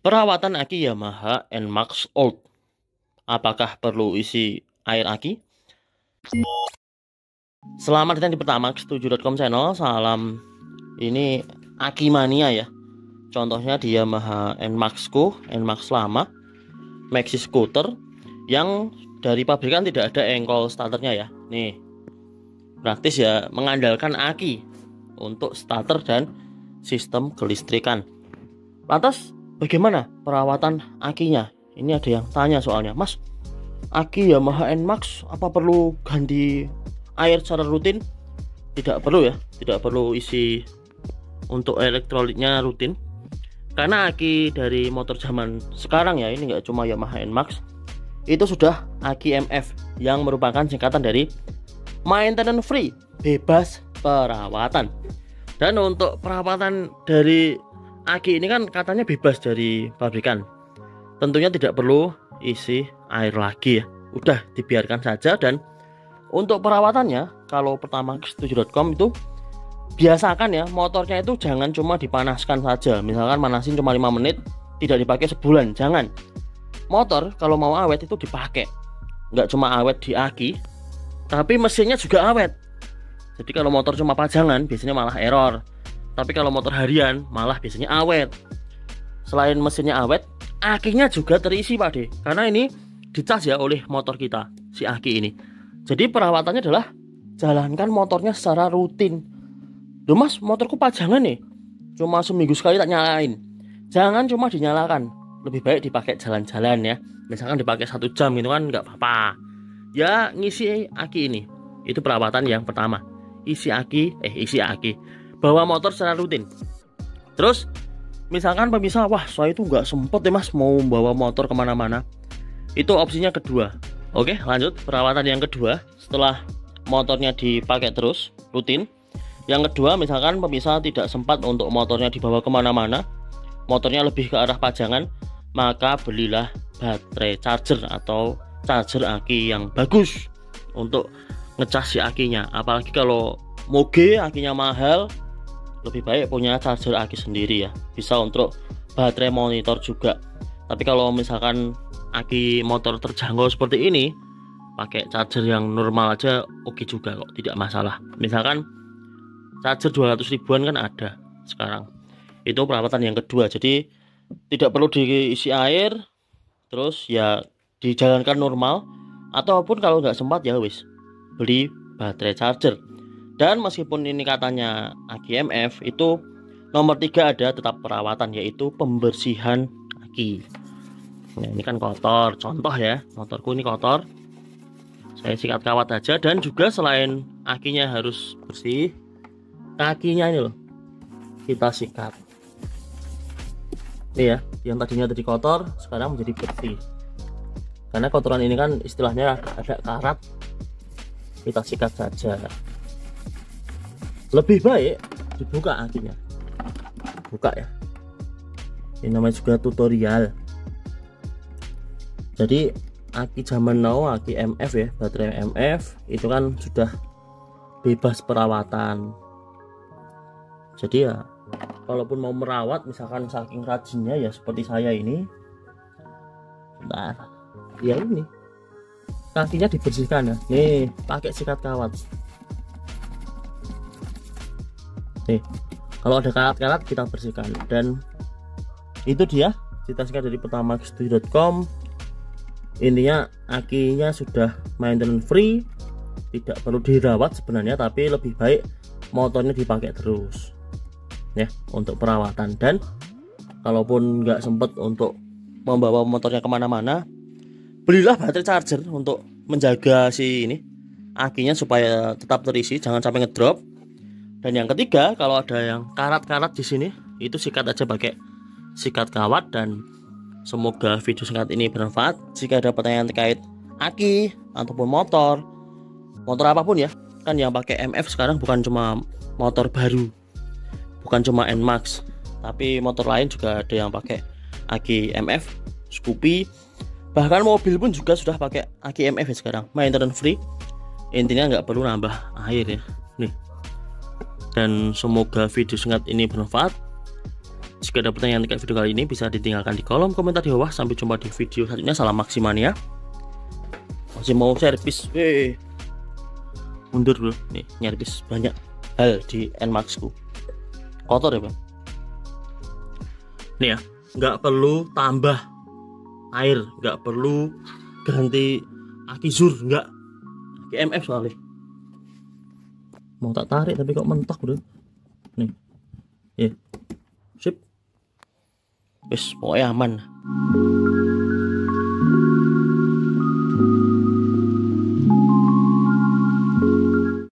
Perawatan aki Yamaha NMAX Old. Apakah perlu isi air aki? Selamat datang di Pertamax7.com channel. Salam, ini aki mania ya. Contohnya di Yamaha NMAX-ku, NMAX lama, Maxi Scooter, yang dari pabrikan tidak ada engkol starternya ya. Nih, praktis ya, mengandalkan aki untuk starter dan sistem kelistrikan. Lantas bagaimana perawatan akinya? Ini ada yang tanya soalnya, Mas, aki Yamaha NMAX apa perlu ganti air secara rutin? Tidak perlu ya, tidak perlu isi untuk elektrolitnya rutin. Karena aki dari motor zaman sekarang ya, ini nggak cuma Yamaha NMAX, itu sudah aki MF yang merupakan singkatan dari maintenance free, bebas perawatan. Dan untuk perawatan dari aki ini kan katanya bebas dari pabrikan. Tentunya tidak perlu isi air lagi ya. Udah dibiarkan saja. Dan untuk perawatannya, kalau Pertamax7.com itu biasakan ya, motornya itu jangan cuma dipanaskan saja. Misalkan manasin cuma 5 menit, tidak dipakai sebulan, jangan. Motor kalau mau awet itu dipakai. Nggak cuma awet di aki, tapi mesinnya juga awet. Jadi kalau motor cuma pajangan biasanya malah error. Tapi kalau motor harian malah biasanya awet. Selain mesinnya awet, akinya juga terisi Pak De. Karena ini dicas ya oleh motor kita, si aki ini. Jadi perawatannya adalah jalankan motornya secara rutin. Loh Mas, motorku pajangan nih, cuma seminggu sekali tak nyalain. Jangan cuma dinyalakan, lebih baik dipakai jalan-jalan ya. Misalkan dipakai 1 jam gitu kan nggak apa-apa. Ya ngisi aki ini. Itu perawatan yang pertama. Isi aki, bawa motor secara rutin. Terus misalkan pemirsa, wah saya itu nggak sempet ya Mas mau bawa motor kemana-mana, itu opsinya kedua. Oke, lanjut perawatan yang kedua. Setelah motornya dipakai terus rutin, yang kedua misalkan pemirsa tidak sempat untuk motornya dibawa kemana-mana, motornya lebih ke arah pajangan, maka belilah baterai charger atau charger aki yang bagus untuk ngecas si akinya. Apalagi kalau moge akinya mahal, lebih baik punya charger aki sendiri ya. Bisa untuk baterai monitor juga. Tapi kalau misalkan aki motor terjangkau seperti ini, pakai charger yang normal aja oke juga kok, tidak masalah. Misalkan charger 200 ribuan kan ada sekarang. Itu perawatan yang kedua. Jadi tidak perlu diisi air, terus ya dijalankan normal. Ataupun kalau nggak sempat ya wis, beli baterai charger. Dan meskipun ini katanya aki MF, itu nomor 3 ada tetap perawatan, yaitu pembersihan aki. Nah, ini kan kotor, contoh ya, motorku ini kotor, saya sikat kawat aja. Dan juga selain akinya harus bersih, kakinya ini loh kita sikat. Ini ya, yang tadinya tadi kotor sekarang menjadi bersih. Karena kotoran ini kan istilahnya ada karat, kita sikat saja. Lebih baik dibuka akinya, buka ya, ini namanya juga tutorial. Jadi aki zaman now, aki MF ya, baterai MF itu kan sudah bebas perawatan. Jadi ya kalaupun mau merawat, misalkan saking rajinnya ya seperti saya ini, bentar ya, ini kakinya dibersihkan ya, nih pakai sikat kawat. Nih, kalau ada karat-karat kita bersihkan. Dan itu dia cerita singkat dari Pertamax7.com. Intinya akinya sudah maintenance free, tidak perlu dirawat sebenarnya, tapi lebih baik motornya dipakai terus ya untuk perawatan. Dan kalaupun nggak sempet untuk membawa motornya kemana-mana, belilah baterai charger untuk menjaga si ini akinya supaya tetap terisi, jangan sampai ngedrop. Dan yang ketiga, kalau ada yang karat-karat di sini, itu sikat aja pakai sikat kawat. Dan semoga video singkat ini bermanfaat. Jika ada pertanyaan terkait aki ataupun motor apapun ya, kan yang pakai MF sekarang bukan cuma motor baru, bukan cuma NMAX, tapi motor lain juga ada yang pakai aki MF, Scoopy, bahkan mobil pun juga sudah pakai aki MF ya sekarang, maintenance free. Intinya nggak perlu nambah air ya. Nih. Dan semoga video singkat ini bermanfaat. Jika ada pertanyaan terkait video kali ini bisa ditinggalkan di kolom komentar di bawah. Sampai jumpa di video selanjutnya. Salam Maximania. Masih mau servis, mundur bro, nih nyervis banyak hal di NMAX ku, kotor ya bang. Nih ya, nggak perlu tambah air, nggak perlu ganti aki zur, nggak GMF soalnya. Mau tak tarik tapi kok mentok bro. Nih, ya, sip, wes pokoknya aman.